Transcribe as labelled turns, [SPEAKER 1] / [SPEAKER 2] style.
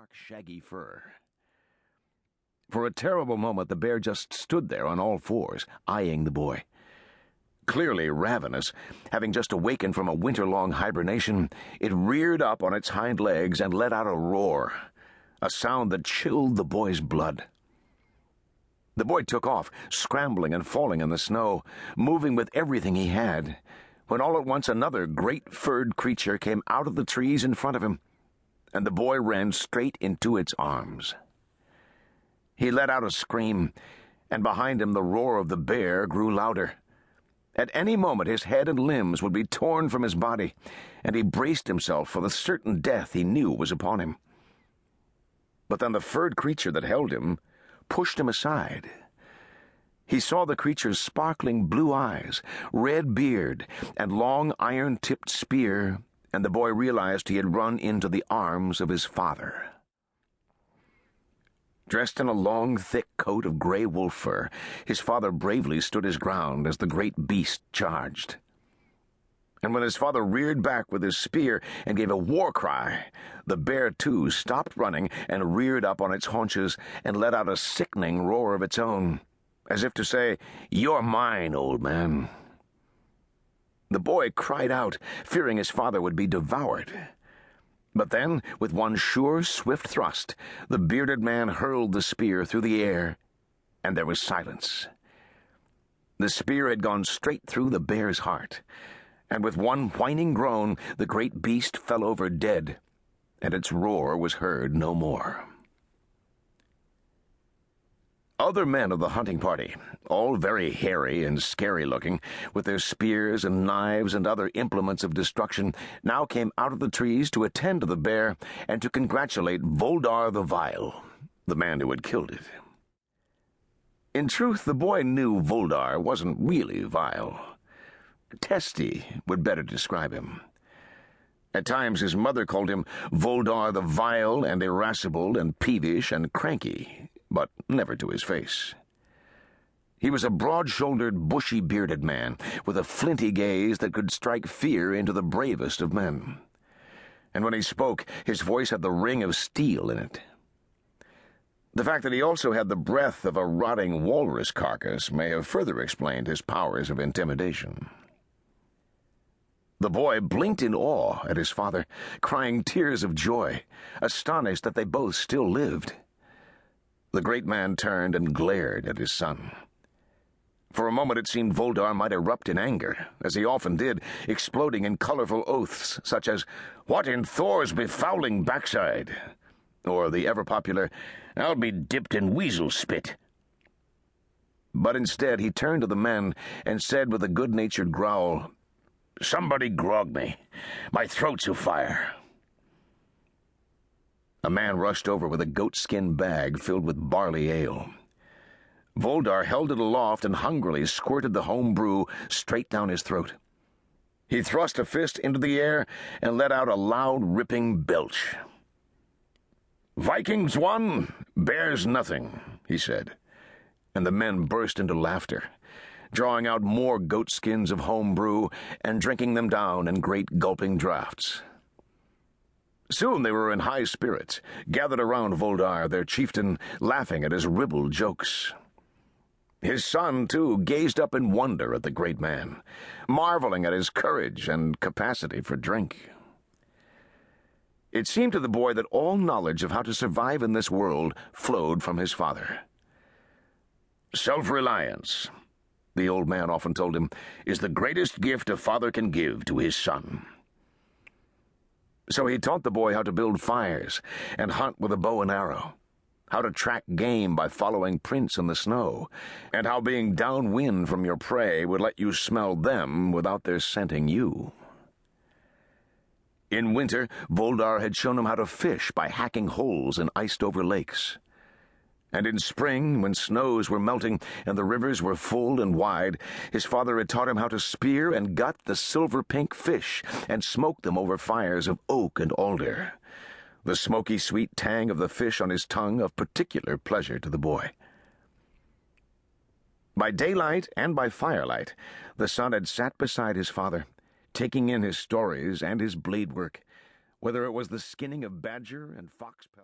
[SPEAKER 1] dark, shaggy fur. For a terrible moment, the bear just stood there on all fours, eyeing the boy. Clearly ravenous, having just awakened from a winter-long hibernation, it reared up on its hind legs and let out a roar, a sound that chilled the boy's blood. The boy took off, scrambling and falling in the snow, moving with everything he had, when all at once another great furred creature came out of the trees in front of him, and the boy ran straight into its arms. He let out a scream, and behind him the roar of the bear grew louder. At any moment his head and limbs would be torn from his body, and he braced himself for the certain death he knew was upon him. But then the furred creature that held him pushed him aside. He saw the creature's sparkling blue eyes, red beard, and long iron-tipped spear, and the boy realized he had run into the arms of his father. Dressed in a long, thick coat of gray wolf fur, his father bravely stood his ground as the great beast charged. And when his father reared back with his spear and gave a war cry, the bear, too, stopped running and reared up on its haunches and let out a sickening roar of its own, as if to say, "You're mine, old man." The boy cried out, fearing his father would be devoured. But then, with one sure, swift thrust, the bearded man hurled the spear through the air, and there was silence. The spear had gone straight through the bear's heart, and with one whining groan, the great beast fell over dead, and its roar was heard no more. Other men of the hunting party, all very hairy and scary-looking, with their spears and knives and other implements of destruction, now came out of the trees to attend to the bear and to congratulate Voldar the Vile, the man who had killed it. In truth, the boy knew Voldar wasn't really vile. Testy would better describe him. At times his mother called him Voldar the Vile and irascible and peevish and cranky, but never to his face. He was a broad-shouldered, bushy-bearded man, with a flinty gaze that could strike fear into the bravest of men. And when he spoke, his voice had the ring of steel in it. The fact that he also had the breath of a rotting walrus carcass may have further explained his powers of intimidation. The boy blinked in awe at his father, crying tears of joy, astonished that they both still lived. The great man turned and glared at his son. For a moment it seemed Voldar might erupt in anger, as he often did, exploding in colorful oaths such as, "What in Thor's befouling backside?" or the ever-popular, "I'll be dipped in weasel spit." But instead he turned to the men and said with a good-natured growl, "Somebody grog me. My throat's afire." A man rushed over with a goatskin bag filled with barley ale. Voldar held it aloft and hungrily squirted the home brew straight down his throat. He thrust a fist into the air and let out a loud, ripping belch. "Vikings won, bears nothing," he said, and the men burst into laughter, drawing out more goatskins of home brew and drinking them down in great gulping draughts. Soon they were in high spirits, gathered around Voldar, their chieftain, laughing at his ribald jokes. His son, too, gazed up in wonder at the great man, marveling at his courage and capacity for drink. It seemed to the boy that all knowledge of how to survive in this world flowed from his father. "Self-reliance," the old man often told him, "is the greatest gift a father can give to his son." So he taught the boy how to build fires and hunt with a bow and arrow, how to track game by following prints in the snow, and how being downwind from your prey would let you smell them without their scenting you. In winter, Voldar had shown him how to fish by hacking holes in iced-over lakes. And in spring, when snows were melting and the rivers were full and wide, his father had taught him how to spear and gut the silver-pink fish and smoke them over fires of oak and alder, the smoky sweet tang of the fish on his tongue of particular pleasure to the boy. By daylight and by firelight, the son had sat beside his father, taking in his stories and his blade work, whether it was the skinning of badger and fox pelts.